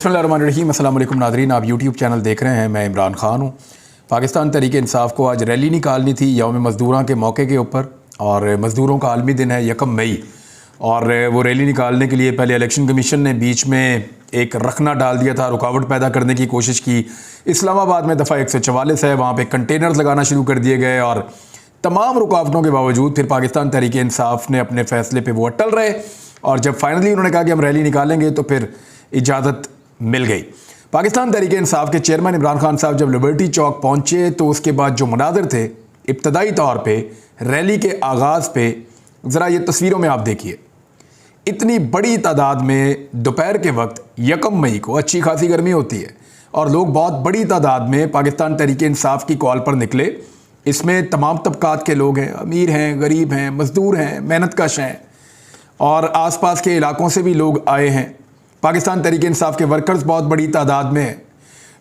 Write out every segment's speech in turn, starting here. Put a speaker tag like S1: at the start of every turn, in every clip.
S1: बिस्मिल्लाहिर्रहमानिर्रहीम। अस्सलाम वालेकुम नाज़रीन, आप यूट्यूब चैनल देख रहे हैं। मैं इमरान ख़ान हूँ। पाकिस्तान तहरीक इंसाफ को आज रैली निकालनी थी यौम मज़दूरों के मौके के ऊपर, और मज़दूरों का आलमी दिन है 1 मई। और वो रैली निकालने के लिए पहले इलेक्शन कमीशन ने बीच में एक रखना डाल दिया था, रुकावट पैदा करने की कोशिश की। इस्लामाबाद में दफ़ा 144 है, वहाँ पर कंटेनर्स लगाना शुरू कर दिए गए, और तमाम रुकावटों के बावजूद फिर पाकिस्तान तहरीक इंसाफ ने अपने फ़ैसले पर वो अटल रहे। और जब फाइनली उन्होंने कहा कि हम रैली निकालेंगे तो फिर इजाज़त मिल गई। पाकिस्तान तहरीक इंसाफ के चेयरमैन इमरान खान साहब जब लिबर्टी चौक पहुंचे तो उसके बाद जो मनाज़र थे इब्तदाई तौर पे रैली के आगाज़ पे, ज़रा ये तस्वीरों में आप देखिए, इतनी बड़ी तादाद में दोपहर के वक्त 1 मई को अच्छी खासी गर्मी होती है और लोग बहुत बड़ी तादाद में पाकिस्तान तहरीक इंसाफ की कॉल पर निकले। इसमें तमाम तबकात के लोग हैं, अमीर हैं, गरीब हैं, मज़दूर हैं, मेहनत कश हैं, और आसपास के इलाकों से भी लोग आए हैं। पाकिस्तान तहरीक इंसाफ के वर्कर्स बहुत बड़ी तादाद में हैं।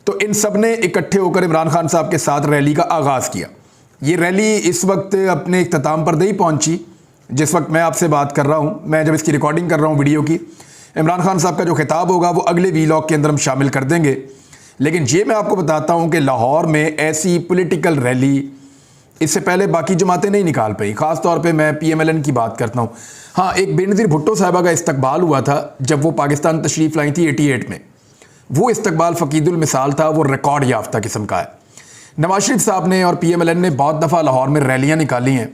S1: तो इन सब ने इकट्ठे होकर इमरान खान साहब के साथ रैली का आगाज़ किया। ये रैली इस वक्त अपने इख्तिताम पर नहीं पहुंची जिस वक्त मैं आपसे बात कर रहा हूँ। मैं जब इसकी रिकॉर्डिंग कर रहा हूँ वीडियो की, इमरान खान साहब का जो खिताब होगा वो अगले वीलॉग के अंदर हम शामिल कर देंगे। लेकिन ये मैं आपको बताता हूँ कि लाहौर में ऐसी पॉलिटिकल रैली इससे पहले बाकी जमातें नहीं निकाल पाई। ख़ास तौर पे मैं PMLN की बात करता हूँ। हाँ, एक बेनज़ीर भुट्टो साहिबा का इस्तकबाल हुआ था जब वो पाकिस्तान तशरीफ़ लाई थी 88 में। वो इस्तकबाल फ़कीदुल मिसाल था, वो रिकॉर्ड याफ्ता किस्म का है। नवाज शरीफ साहब ने और PMLN ने बहुत दफ़ा लाहौर में रैलियाँ निकाली हैं,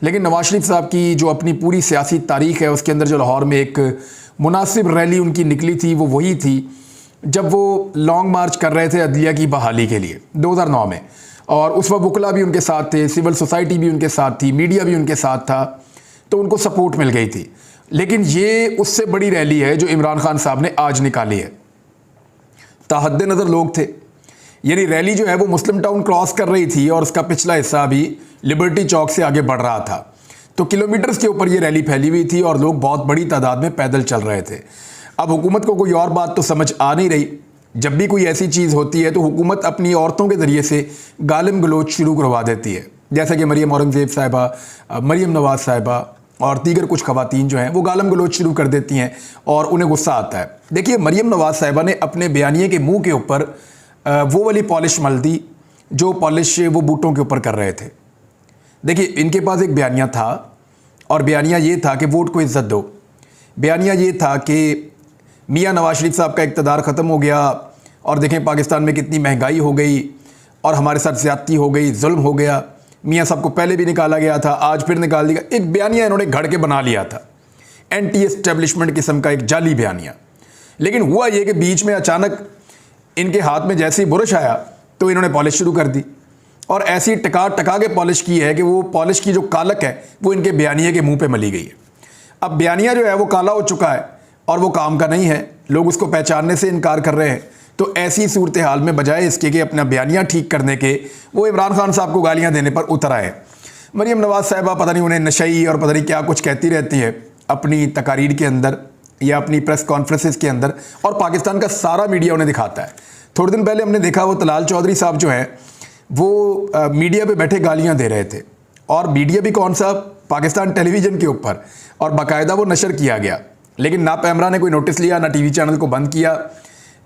S1: लेकिन नवाज शरीफ साहब की जो अपनी पूरी सियासी तारीख़ है उसके अंदर जो लाहौर में एक मुनासिब रैली उनकी निकली थी वो वही थी जब वो लॉन्ग मार्च कर रहे थे अदलिया की बहाली के लिए 2009 में। और उस वक्त वकला भी उनके साथ थे, सिविल सोसाइटी भी उनके साथ थी, मीडिया भी उनके साथ था, तो उनको सपोर्ट मिल गई थी। लेकिन ये उससे बड़ी रैली है जो इमरान खान साहब ने आज निकाली है। ताहद्दे नज़र लोग थे, यानी रैली जो है वो मुस्लिम टाउन क्रॉस कर रही थी और उसका पिछला हिस्सा भी लिबर्टी चौक से आगे बढ़ रहा था। तो किलोमीटर्स के ऊपर ये रैली फैली हुई थी और लोग बहुत बड़ी तादाद में पैदल चल रहे थे। अब हुकूमत को कोई और बात तो समझ आ नहीं रही। जब भी कोई ऐसी चीज़ होती है तो हुकूमत अपनी औरतों के ज़रिए से गालिम गलोच शुरू करवा देती है, जैसा कि मरियम औरंगज़ेब साहिबा, मरियम नवाज़ साहिबा और दीगर कुछ ख़वातीन जो हैं वो गालिम गलोच शुरू कर देती हैं और उन्हें गुस्सा आता है। देखिए, मरियम नवाज़ साहिबा ने अपने बयानिए के मुँह के ऊपर वो वाली पॉलिश मल दी जो पॉलिश वो बूटों के ऊपर कर रहे थे। देखिए, इनके पास एक बयानिया था और बयानिया ये था कि वोट को इज़्ज़त दो। बयानिया ये था कि मियाँ नवाज शरीफ साहब का इक़्तिदार ख़त्म हो गया और देखें पाकिस्तान में कितनी महंगाई हो गई और हमारे साथ ज़्यादती हो गई, जुल्म हो गया। मियाँ साहब को पहले भी निकाला गया था, आज फिर निकाल दिया। एक बयानिया इन्होंने घड़ के बना लिया था, एंटी एस्टेब्लिशमेंट किस्म का एक जाली बयानिया। लेकिन हुआ ये कि बीच में अचानक इनके हाथ में जैसे ही बुरश आया तो इन्होंने पॉलिश शुरू कर दी, और ऐसी टका टका के पॉलिश की है कि वो पॉलिश की जो कालक है वो इनके बयानिए के मुँह पर मली गई है। अब बयानिया जो है वो काला हो चुका है और वो काम का नहीं है, लोग उसको पहचानने से इनकार कर रहे हैं। तो ऐसी सूरत हाल में बजाय इसके कि अपना बयानिया ठीक करने के वो इमरान खान साहब को गालियां देने पर उतर आए। मरियम नवाज़ साहिबा पता नहीं उन्हें नशई और पता नहीं क्या कुछ कहती रहती है अपनी तकारीर के अंदर या अपनी प्रेस कॉन्फ्रेंसेस के अंदर, और पाकिस्तान का सारा मीडिया उन्हें दिखाता है। थोड़े दिन पहले हमने देखा वो तलाल चौधरी साहब जो हैं वो मीडिया पर बैठे गालियाँ दे रहे थे, और मीडिया भी कौन सा, पाकिस्तान टेलीविज़न के ऊपर, और बाकायदा वो नशर किया गया। लेकिन ना पैमरा ने कोई नोटिस लिया, ना TV चैनल को बंद किया,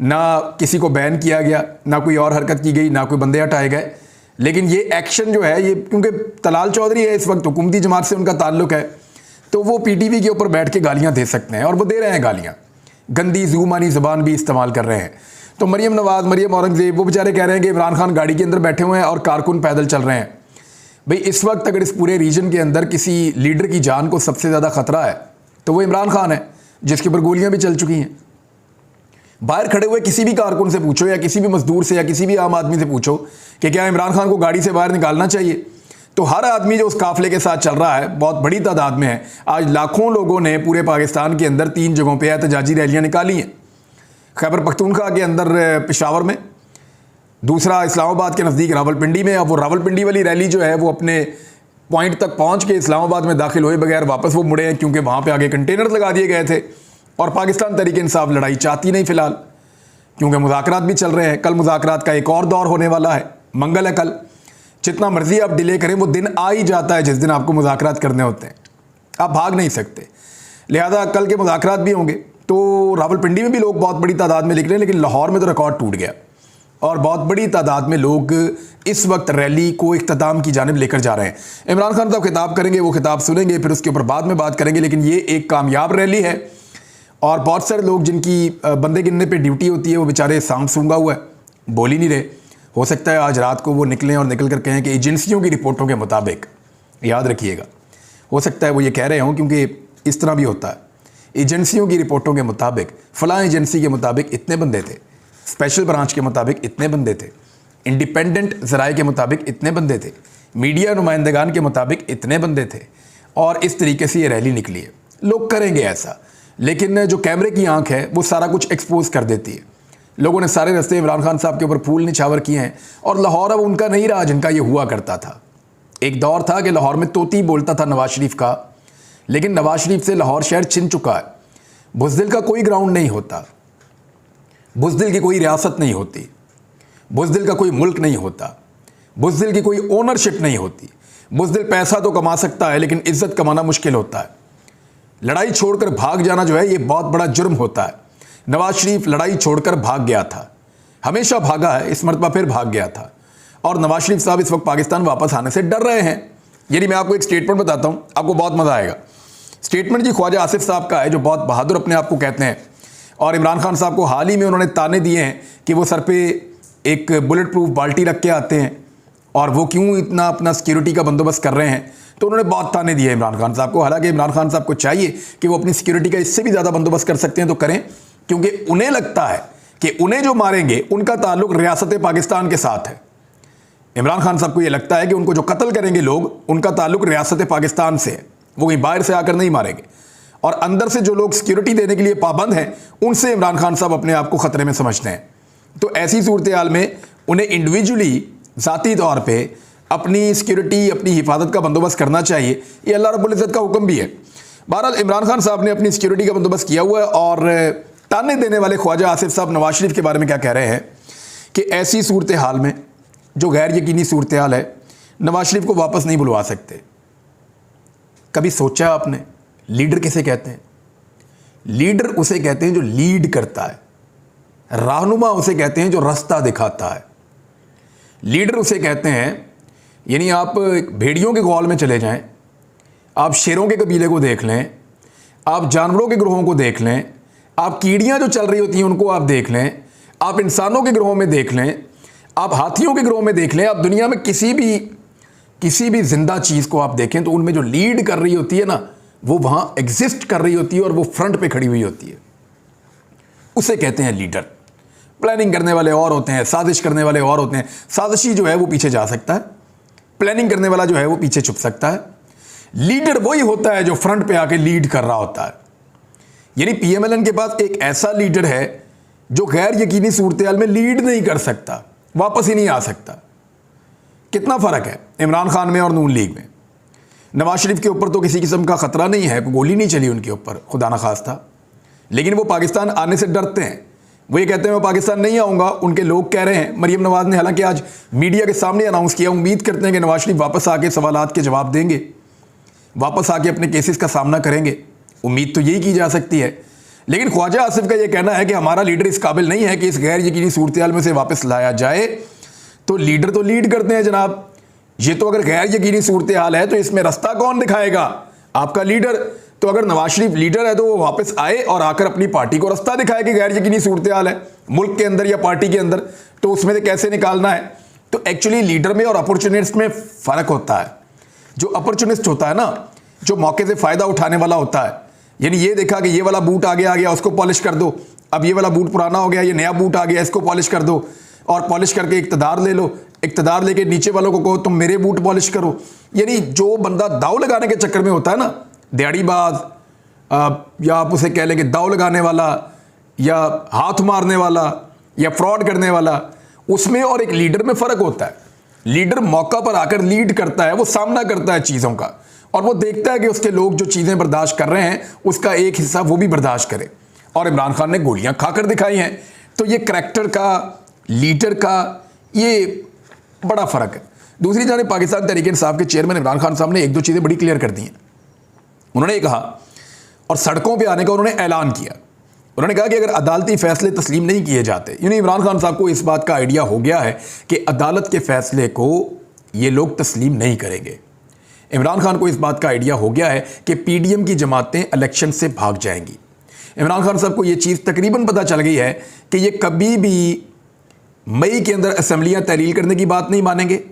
S1: ना किसी को बैन किया गया, ना कोई और हरकत की गई, ना कोई बंदे हटाए गए। लेकिन ये एक्शन जो है ये, क्योंकि तलाल चौधरी है इस वक्त, हुकूमती जमात से उनका ताल्लुक है, तो वो PTV के ऊपर बैठ के गालियाँ दे सकते हैं, और वो दे रहे हैं गालियाँ, गंदी ज़ुबानी ज़बान भी इस्तेमाल कर रहे हैं। तो मरियम नवाज़, मरियम औरंगज़ेब, वो बेचारे कह रहे हैं कि इमरान खान गाड़ी के अंदर बैठे हुए हैं और कारकुन पैदल चल रहे हैं। भाई, इस वक्त अगर इस पूरे रीजन के अंदर किसी लीडर की जान को सबसे ज़्यादा ख़तरा है तो वो इमरान खान है, जिसके ऊपर गोलियां भी चल चुकी हैं। बाहर खड़े हुए किसी भी कारकुन से पूछो या किसी भी मजदूर से या किसी भी आम आदमी से पूछो कि क्या इमरान खान को गाड़ी से बाहर निकालना चाहिए, तो हर आदमी जो उस काफिले के साथ चल रहा है, बहुत बड़ी तादाद में है। आज लाखों लोगों ने पूरे पाकिस्तान के अंदर 3 जगहों पर एहतजाजी रैलियाँ निकाली हैं। खैबर पख्तूनख्वा के अंदर पेशावर में, दूसरा इस्लामाबाद के नज़दीक रावलपिंडी में। अब वो रावलपिंडी वाली रैली जो है वो अपने पॉइंट तक पहुंच के इस्लामाबाद में दाखिल हुए बगैर वापस वो मुड़े हैं, क्योंकि वहाँ पे आगे कंटेनर्स लगा दिए गए थे। और पाकिस्तान तहरीक इंसाफ लड़ाई चाहती नहीं फ़िलहाल, क्योंकि मुज़ाकरात भी चल रहे हैं। कल मुज़ाकरात का एक और दौर होने वाला है, मंगल है कल। जितना मर्जी आप डिले करें वो दिन आ ही जाता है जिस दिन आपको मुज़ाकरात करने होते हैं, आप भाग नहीं सकते। लिहाजा कल के मुज़ाकरात भी होंगे, तो रावलपिंडी में भी लोग बहुत बड़ी तादाद में निकले, लेकिन लाहौर में तो रिकॉर्ड टूट गया और बहुत बड़ी तादाद में लोग इस वक्त रैली को इख्तिताम की जानिब लेकर जा रहे हैं। इमरान खान साहब खिताब करेंगे, वो खिताब सुनेंगे, फिर उसके ऊपर बाद में बात करेंगे। लेकिन ये एक कामयाब रैली है और बहुत सारे लोग जिनकी बंदे गिनने पे ड्यूटी होती है वो बेचारे सांप सूंगा हुआ है, बोल ही नहीं रहे। हो सकता है आज रात को वो निकलें और निकल कर कहें कि एजेंसियों की रिपोर्टों के मुताबिक, याद रखिएगा, हो सकता है वो ये कह रहे हों, क्योंकि इस तरह भी होता है, एजेंसियों की रिपोर्टों के मुताबिक, फलां एजेंसी के मुताबिक इतने बंदे थे, स्पेशल ब्रांच के मुताबिक इतने बंदे थे, इंडिपेंडेंट ज़राए के मुताबिक इतने बंदे थे, मीडिया नुमाइंदगान के मुताबिक इतने बंदे थे, और इस तरीके से ये रैली निकली है। लोग करेंगे ऐसा, लेकिन जो कैमरे की आंख है वो सारा कुछ एक्सपोज कर देती है। लोगों ने सारे रस्ते इमरान खान साहब के ऊपर फूल निछावर किए हैं और लाहौर अब उनका नहीं रहा जिनका ये हुआ करता था। एक दौर था कि लाहौर में तोती बोलता था नवाज शरीफ का, लेकिन नवाज शरीफ से लाहौर शहर छिन चुका है। बुज़दिल का कोई ग्राउंड नहीं होता, बुज़दिल की कोई रियासत नहीं होती, बुज़दिल का कोई मुल्क नहीं होता, बुज़दिल की कोई ओनरशिप नहीं होती। बुज़दिल पैसा तो कमा सकता है लेकिन इज्जत कमाना मुश्किल होता है। लड़ाई छोड़कर भाग जाना जो है ये बहुत बड़ा जुर्म होता है। नवाज शरीफ लड़ाई छोड़कर भाग गया था, हमेशा भागा है, इस मरतबा फिर भाग गया था। और नवाज शरीफ साहब इस वक्त पाकिस्तान वापस आने से डर रहे हैं। यानी मैं आपको एक स्टेटमेंट बताता हूँ, आपको बहुत मज़ा आएगा। स्टेटमेंट जी ख्वाजा आसिफ साहब का है, जो बहुत बहादुर अपने आप को कहते हैं, और इमरान खान साहब को हाल ही में उन्होंने ताने दिए हैं कि वो सर पे एक बुलेट प्रूफ बाल्टी रख के आते हैं और वो क्यों इतना अपना सिक्योरिटी का बंदोबस्त कर रहे हैं। तो उन्होंने बहुत ताने दिए इमरान खान साहब को। हालांकि इमरान खान साहब को चाहिए कि वो अपनी सिक्योरिटी का इससे भी ज़्यादा बंदोबस्त कर सकते हैं तो करें, क्योंकि उन्हें लगता है कि उन्हें जो मारेंगे उनका ताल्लुक रियासत पाकिस्तान के साथ है। इमरान खान साहब को ये लगता है कि उनको जो कत्ल करेंगे लोग उनका ताल्लुक रियासत पाकिस्तान से है, वो कहीं बाहर से आकर नहीं मारेंगे। और अंदर से जो लोग सिक्योरिटी देने के लिए पाबंद हैं उनसे इमरान खान साहब अपने आप को ख़तरे में समझते हैं। तो ऐसी सूरत हाल में उन्हें इंडिविजुअली ज़ाती तौर पर अपनी सिक्योरिटी, अपनी हिफाजत का बंदोबस्त करना चाहिए। ये अल्लाह रब्बुल इज़्ज़त का हुक्म भी है। बहरहाल इमरान खान साहब ने अपनी सिक्योरिटी का बंदोबस्त किया हुआ है। और ताने देने वाले ख्वाजा आसिफ साहब नवाज शरीफ के बारे में क्या कह रहे हैं कि ऐसी सूरत हाल में, जो गैर यकीनी सूरत हाल है, नवाज शरीफ को वापस नहीं बुलवा सकते। कभी सोचा आपने लीडर किसे कहते हैं? लीडर उसे कहते हैं जो लीड करता है, रहनुमा उसे कहते हैं जो रास्ता दिखाता है। लीडर उसे कहते हैं, यानी आप भेड़ियों के गौल में चले जाएं, आप शेरों के कबीले को देख लें, आप जानवरों के ग्रोहों को देख लें, आप कीड़ियाँ जो चल रही होती हैं उनको आप देख लें, आप इंसानों के ग्रोह में देख लें, आप हाथियों के ग्रोह में देख लें, आप दुनिया में किसी भी जिंदा चीज़ को आप देखें तो उनमें जो लीड कर रही होती है ना, वो वहाँ एग्जिस्ट कर रही होती है और वो फ्रंट पे खड़ी हुई होती है। उसे कहते हैं लीडर। प्लानिंग करने वाले और होते हैं, साजिश करने वाले और होते हैं। साजिशी जो है वो पीछे जा सकता है, प्लानिंग करने वाला जो है वो पीछे छुप सकता है। लीडर वही होता है जो फ्रंट पे आके लीड कर रहा होता है। यानी पीएमएलएन के पास एक ऐसा लीडर है जो गैर यकीनी सूरत में लीड नहीं कर सकता, वापस ही नहीं आ सकता। कितना फ़र्क है इमरान खान में और नून लीग में। नवाज शरीफ के ऊपर तो किसी किस्म का ख़तरा नहीं है, गोली नहीं चली उनके ऊपर, खुदा न खास्ता, लेकिन वो पाकिस्तान आने से डरते हैं। वो ये कहते हैं मैं पाकिस्तान नहीं आऊँगा, उनके लोग कह रहे हैं। मरीम नवाज ने हालांकि आज मीडिया के सामने अनाउंस किया, उम्मीद करते हैं कि नवाज शरीफ वापस आके सवालात के जवाब देंगे, वापस आके अपने केसेस का सामना करेंगे। उम्मीद तो यही की जा सकती है। लेकिन ख्वाजा आसिफ का यह कहना है कि हमारा लीडर इस काबिल नहीं है कि इस गैर यकीनी सूरत हाल में से वापस लाया जाए। तो लीडर तो लीड करते हैं जनाब। ये तो अगर गैर यकीनी सूरत हाल है तो इसमें रास्ता कौन दिखाएगा? आपका लीडर। तो अगर नवाज शरीफ लीडर है तो वो वापस आए और आकर अपनी पार्टी को रास्ता दिखाए कि गैर यकीनी सूरत हाल है मुल्क के अंदर या पार्टी के अंदर, तो उसमें से कैसे निकालना है। तो एक्चुअली लीडर में और अपॉर्चुनिस्ट में फ़र्क होता है। जो अपॉर्चुनिस्ट होता है ना, जो मौके से फ़ायदा उठाने वाला होता है, यानी ये देखा कि ये वाला बूट आगे आ गया उसको पॉलिश कर दो, अब ये वाला बूट पुराना हो गया, ये नया बूट आ गया इसको पॉलिश कर दो, और पॉलिश करके इक़्तिदार ले लो, इक़्तिदार लेके नीचे वालों को कहो तुम मेरे बूट पॉलिश करो। यानी जो बंदा दाव लगाने के चक्कर में होता है ना, दिहाड़ीबाज, या आप उसे कह लें कि दाव लगाने वाला या हाथ मारने वाला या फ्रॉड करने वाला, उसमें और एक लीडर में फ़र्क होता है। लीडर मौका पर आकर लीड करता है, वो सामना करता है चीज़ों का, और वो देखता है कि उसके लोग जो चीज़ें बर्दाश्त कर रहे हैं उसका एक हिस्सा वो भी बर्दाश्त करे। और इमरान खान ने गोलियां खाकर दिखाई हैं। तो ये करैक्टर का, लीडर का ये बड़ा फ़र्क है। दूसरी जानिब पाकिस्तान तहरीक इंसाफ के चेयरमैन इमरान खान साहब ने एक दो चीज़ें बड़ी क्लियर कर दी हैं। उन्होंने कहा और सड़कों पर आने का उन्होंने ऐलान किया उन्होंने कहा कि अगर अदालती फैसले तस्लीम नहीं किए जाते, यानी इमरान खान साहब को इस बात का आइडिया हो गया है कि अदालत के फैसले को ये लोग तस्लीम नहीं करेंगे। इमरान खान को इस बात का आइडिया हो गया है कि पीडीएम की जमातें इलेक्शन से भाग जाएंगी। इमरान खान साहब को ये चीज़ तकरीबन पता चल गई है कि ये कभी भी मई के अंदर असम्बलियाँ तहलील करने की बात नहीं मानेंगे।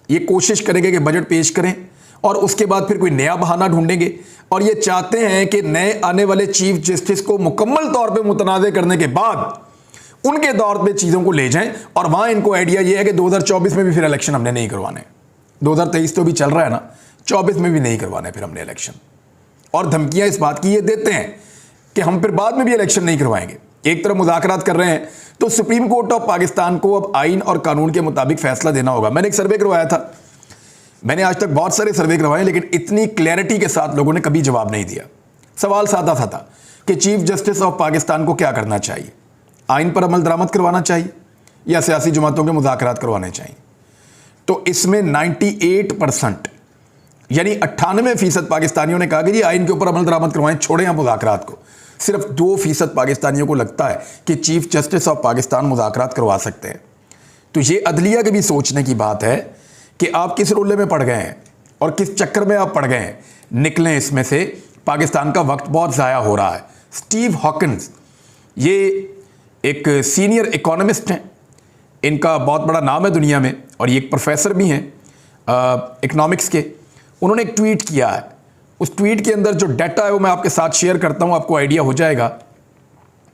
S1: ये कोशिश करेंगे कि बजट पेश करें और उसके बाद फिर कोई नया बहाना ढूंढेंगे, और ये चाहते हैं कि नए आने वाले चीफ जस्टिस को मुकम्मल तौर पे मुतनाज़ करने के बाद उनके दौर पे चीज़ों को ले जाएं। और वहाँ इनको आइडिया ये है कि 2024 में भी फिर इलेक्शन हमने नहीं करवाने, 2023 तो भी चल रहा है ना, 24 में भी नहीं करवाने फिर हमने इलेक्शन। और धमकियाँ इस बात की ये देते हैं कि हम फिर बाद में भी इलेक्शन नहीं करवाएंगे। एक तरफ मुज़ाकरात कर रहे हैं तो सुप्रीम कोर्ट ऑफ पाकिस्तान को अब आइन और कानून के मुताबिक फैसला देना होगा। मैंने एक सर्वे करवाया था, मैंने आज तक बहुत सारे सर्वे करवाए, लेकिन इतनी क्लैरिटी के साथ लोगों ने कभी जवाब नहीं दिया। सवाल सादा सा था कि चीफ जस्टिस ऑफ पाकिस्तान को क्या करना चाहिए, आइन पर अमल दरामद करवाना चाहिए या सियासी जमातों के मुज़ाकरात करवाने चाहिए। तो इसमें 98% यानी 98% पाकिस्तानियों ने कहा कि जी आइन के ऊपर अमल दरामद करवाएं, छोड़ें आप मुज़ाकरात को। सिर्फ 2% पाकिस्तानियों को लगता है कि चीफ जस्टिस ऑफ पाकिस्तान मुज़ाकरात करवा सकते हैं। तो ये अदलिया के भी सोचने की बात है कि आप किस रोले में पड़ गए हैं और किस चक्कर में आप पड़ गए हैं, निकलें इसमें से। पाकिस्तान का वक्त बहुत ज़ाया हो रहा है। स्टीव हॉकिंस ये एक सीनियर इकोनॉमिस्ट हैं, इनका बहुत बड़ा नाम है दुनिया में, और ये एक प्रोफेसर भी हैं इकोनॉमिक्स के। उन्होंने एक ट्वीट किया है, उस ट्वीट के अंदर जो डाटा है वो मैं आपके साथ शेयर करता हूँ, आपको आइडिया हो जाएगा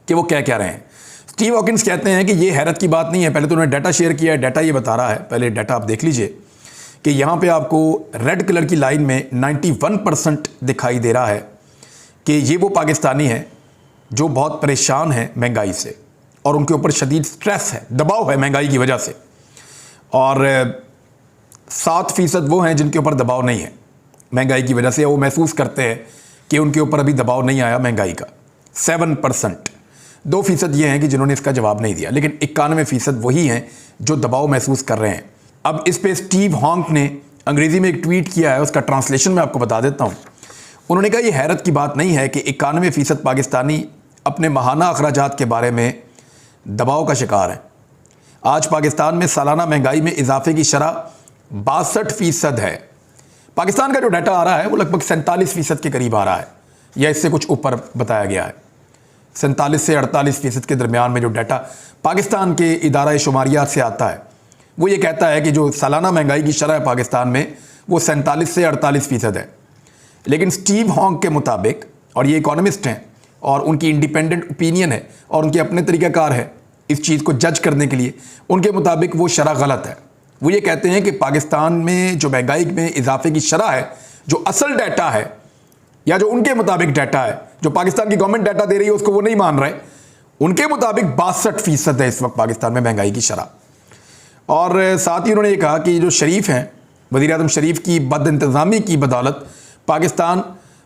S1: कि वो क्या कह रहे हैं। स्टीव हॉकिंस कहते हैं कि ये हैरत की बात नहीं है, पहले तो उन्होंने डाटा शेयर किया है, डाटा ये बता रहा है, पहले डाटा आप देख लीजिए कि यहाँ पे आपको रेड कलर की लाइन में 91% दिखाई दे रहा है कि ये वो पाकिस्तानी हैं जो बहुत परेशान हैं महंगाई से, और उनके ऊपर शदीद स्ट्रेस है, दबाव है महंगाई की वजह से। और 7% वो हैं जिनके ऊपर दबाव नहीं है महंगाई की वजह से, वो महसूस करते हैं कि उनके ऊपर अभी दबाव नहीं आया महंगाई का। 7%, 2% ये हैं कि जिन्होंने इसका जवाब नहीं दिया, लेकिन 91% वही हैं जो दबाव महसूस कर रहे हैं। अब इस पे स्टीव हॉन्क ने अंग्रेज़ी में एक ट्वीट किया है, उसका ट्रांसलेशन मैं आपको बता देता हूँ। उन्होंने कहा, ये हैरत की बात नहीं है कि 91% पाकिस्तानी अपने माहाना अखराजात के बारे में दबाव का शिकार हैं। आज पाकिस्तान में सालाना महंगाई में इजाफे की शरह 62% है। पाकिस्तान का जो डाटा आ रहा है वो लगभग 47% के करीब आ रहा है, या इससे कुछ ऊपर बताया गया है। 47 से 48% के दरमियान में जो डाटा पाकिस्तान के इदारा शुमारियात से आता है, वो ये कहता है कि जो सालाना महंगाई की शरह पाकिस्तान में वो 47 से 48% है। लेकिन स्टीव हॉन्क के मुताबिक, और ये इकोनॉमिस्ट हैं और उनकी इंडिपेंडेंट ओपिनियन है और उनके अपने तरीक़ाकार है इस चीज़ को जज करने के लिए, उनके मुताबिक वो शरह गलत है। वो ये कहते हैं कि पाकिस्तान में जो महंगाई में इजाफे की शरह है, जो असल डाटा है या जो उनके मुताबिक डाटा है, जो पाकिस्तान की गवर्नमेंट डाटा दे रही है उसको वो नहीं मान रहे, उनके मुताबिक 62% है इस वक्त पाकिस्तान में महंगाई की शरह। और साथ ही उन्होंने ये कहा कि जो शरीफ हैं, वज़ीर आज़म शरीफ की बदइंतज़ामी की बदौलत पाकिस्तान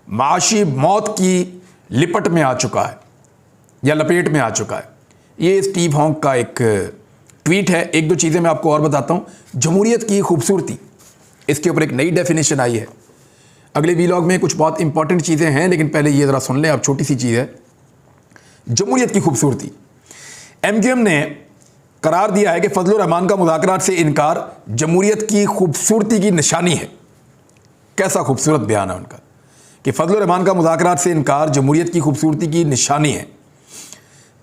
S1: माशी मौत की लिपट में आ चुका है या लपेट में आ चुका है। ये स्टीव हॉन्क का एक ट्वीट है। एक दो चीज़ें मैं आपको और बताता हूँ। जमहूरियत की खूबसूरती, इसके ऊपर एक नई डेफिनेशन आई है। अगले वीलॉग में कुछ बहुत इंपॉर्टेंट चीज़ें हैं, लेकिन पहले ये ज़रा सुन लें। अब छोटी सी चीज़ है, जमहूरियत की खूबसूरती। MQM ने करार दिया है कि फजलुर रहमान का मुज़ाकरात से इनकार जमहूरियत की खूबसूरती की निशानी है। कैसा खूबसूरत बयान है उनका कि फजलुर रहमान का मुज़ाकरात से इनकार जमहूरियत की खूबसूरती की निशानी है।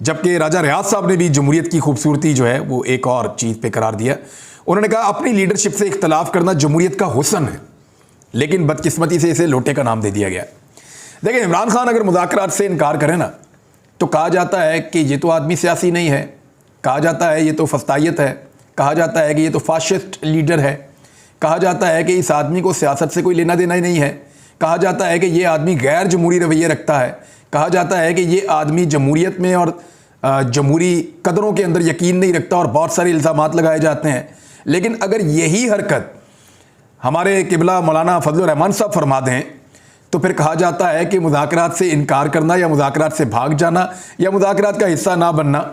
S1: जबकि राजा रियाज साहब ने भी जमहूरियत की खूबसूरती जो है वो एक और चीज़ पे करार दिया। उन्होंने कहा, अपनी लीडरशिप से इख्तलाफ करना जमहूरियत का हुस्न है, लेकिन बदकिस्मती से इसे लोटे का नाम दे दिया गया। देखिए, इमरान खान अगर मुज़ाकरात से इनकार करें ना, तो कहा जाता है कि ये तो आदमी सियासी नहीं है, कहा जाता है ये तो फस्तायत है, कहा जाता है कि ये तो फाशिस्ट लीडर है, कहा जाता है कि इस आदमी को सियासत से कोई लेना देना ही नहीं है, कहा जाता है कि ये आदमी गैर जमहूरी रवैये रखता है, कहा जाता है कि ये आदमी जमहूरियत में और जमहूरी कदरों के अंदर यकीन नहीं रखता, और बहुत सारे इल्ज़ामात लगाए जाते हैं। लेकिन अगर यही हरकत हमारे किबला मौलाना फजलुर रहमान साहब फरमा दें, तो फिर कहा जाता है कि मुज़ाकरात से इनकार करना या मुज़ाकरात से भाग जाना या मुज़ाकरात का हिस्सा ना बनना,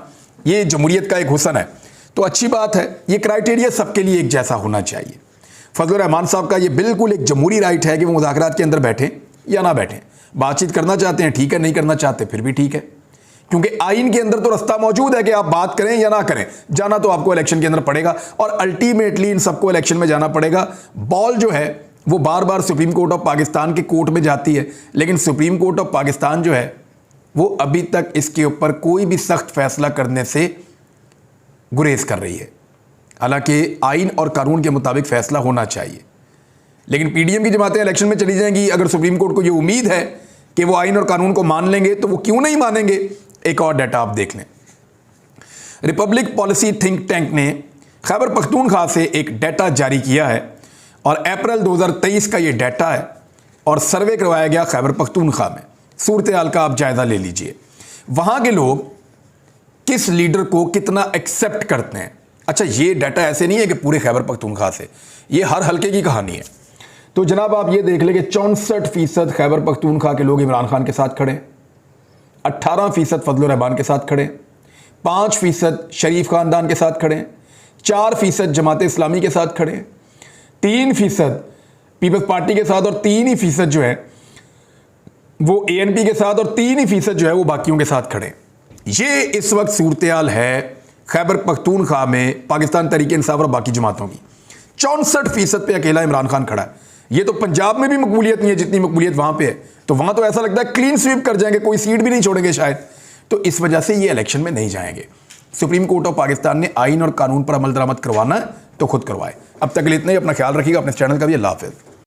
S1: ये जमहूरियत का एक हुस्न है। तो अच्छी बात है, ये क्राइटेरिया सबके लिए एक जैसा होना चाहिए। फजलुर रहमान साहब का ये बिल्कुल एक जमहूरी राइट है कि वो मुज़ाकरात के अंदर बैठें या ना बैठें। बातचीत करना चाहते हैं ठीक है, नहीं करना चाहते फिर भी ठीक है। क्योंकि आइन के अंदर तो रास्ता मौजूद है कि आप बात करें या ना करें, जाना तो आपको इलेक्शन के अंदर पड़ेगा और अल्टीमेटली इन सबको इलेक्शन में जाना पड़ेगा। बॉल जो है वो बार बार सुप्रीम कोर्ट ऑफ पाकिस्तान के कोर्ट में जाती है, लेकिन सुप्रीम कोर्ट ऑफ पाकिस्तान जो है वो अभी तक इसके ऊपर कोई भी सख्त फैसला करने से गुरेज कर रही है। हालांकि आइन और कानून के मुताबिक फैसला होना चाहिए, लेकिन पीडीएम की जमातें इलेक्शन में चली जाएंगी। अगर सुप्रीम कोर्ट को ये उम्मीद है कि वो आइन और कानून को मान लेंगे तो वो क्यों नहीं मानेंगे। एक और डाटा आप देख लें, रिपब्लिक पॉलिसी थिंक टैंक ने खैबर पख्तूनख्वा से एक डाटा जारी किया है और अप्रैल 2023 का ये डाटा है और सर्वे करवाया गया खैबर पख्तूनख्वा में। सूरत हाल का आप जायजा ले लीजिए, वहां के लोग किस लीडर को कितना एक्सेप्ट करते हैं। अच्छा, ये डाटा ऐसे नहीं है कि पूरे खैबर पख्तूनख्वा से, ये हर हल्के की कहानी है। तो जनाब आप ये देख लें कि 64% खैबर पख्तूनख्वा के लोग इमरान खान के साथ खड़े, 18% फजल रहमान के साथ खड़े, 5% शरीफ खानदान के साथ खड़े, 4% जमात इस्लामी के साथ खड़े, 3% पीपल्स पार्टी के साथ और 3% जो है वो एएनपी के साथ और 3% जो है वो बाकियों के साथ खड़े। ये इस वक्त सूरत हाल है खैबर पख्तूनख्वा में पाकिस्तान तहरीक इंसाफ और बाकी जमातों की। 64% पे अकेला इमरान खान खड़ा है। ये तो पंजाब में भी मकबूलियत नहीं है जितनी मकबूलियत वहां पे है, तो वहां तो ऐसा लगता है क्लीन स्वीप कर जाएंगे, कोई सीट भी नहीं छोड़ेंगे शायद। तो इस वजह से ये इलेक्शन में नहीं जाएंगे। सुप्रीम कोर्ट ऑफ पाकिस्तान ने आइन और कानून पर अमल दरामद करवाना है तो खुद करवाए। अब तक के लिए इतना ही, अपना ख्याल रखिएगा, अपने चैनल का भी। अल्लाह हाफिज़।